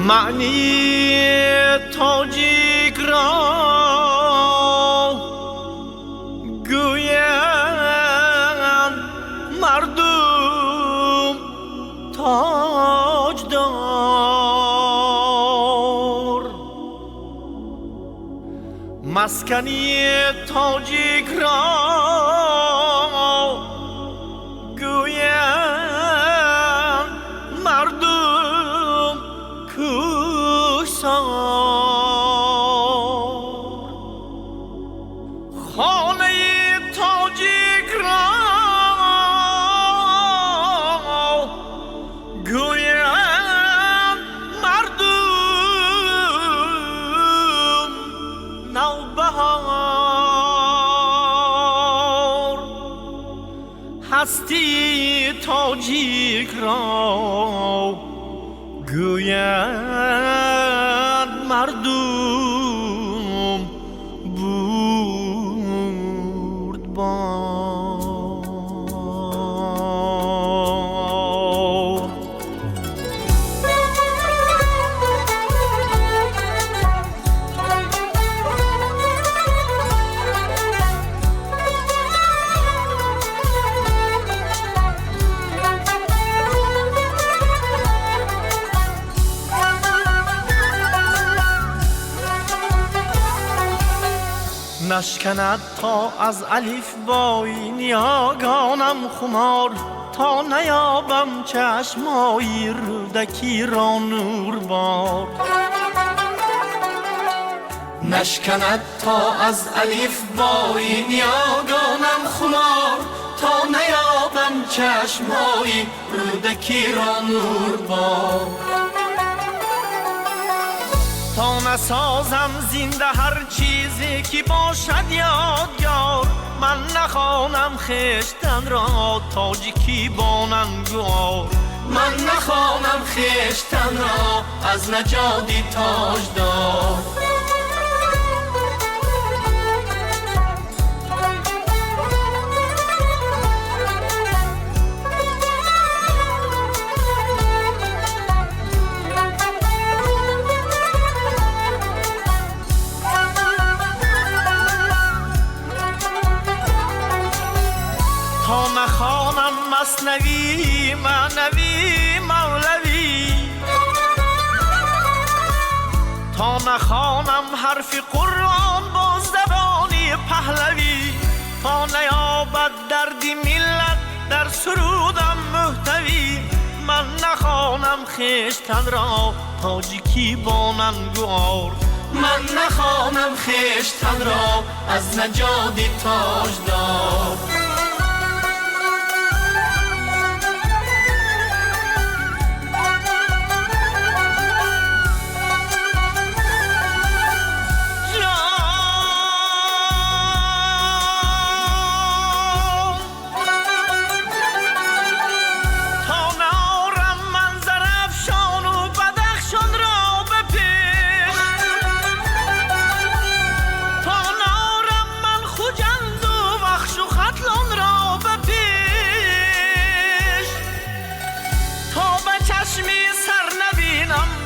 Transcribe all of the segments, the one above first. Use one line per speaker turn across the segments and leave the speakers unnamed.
معنی تاجیک را گویند مردم تاجدار. مسکنی تاجیک را گویند مردم کوهسار. خانه تاجیک را گویند مردم نوبهار. هستی تاجیک را گویند مردم بردبار. نشکند تا از الف بای نیاگانم خمار، تا نیابم چشمایی رودکی را نور بار.
نشکند تا از الف بای نیاگانم خمار، تا نیابم چشمایی رودکی را نور بار.
تا نسازم زنده هر چیزی که باشد یادگار، من نخوانم خویشتن را تاجیکی بانندگار.
من نخوانم خویشتن را از نژادی تاجدار.
تا نخوانم مثنوی معنوی مولوی، تا نخوانم حرف قرآن با زبانی پهلوی، تا نیابد دردی ملت در سرودم محتوی. من نخوانم خویشتن را تاجیکی بانندگار.
من نخوانم خویشتن را از نژادی تاجدار.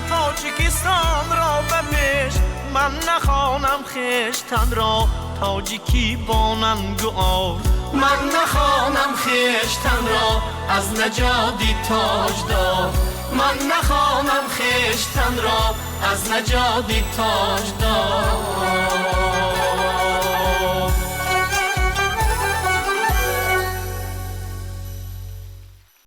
تاجیکستان را بپیش، من نخوانم خویشتن را تاجیکی بانندگار. من نخوانم خویشتن را از نژادی تاجدار. من نخوانم خویشتن را از نژادی تاجدار.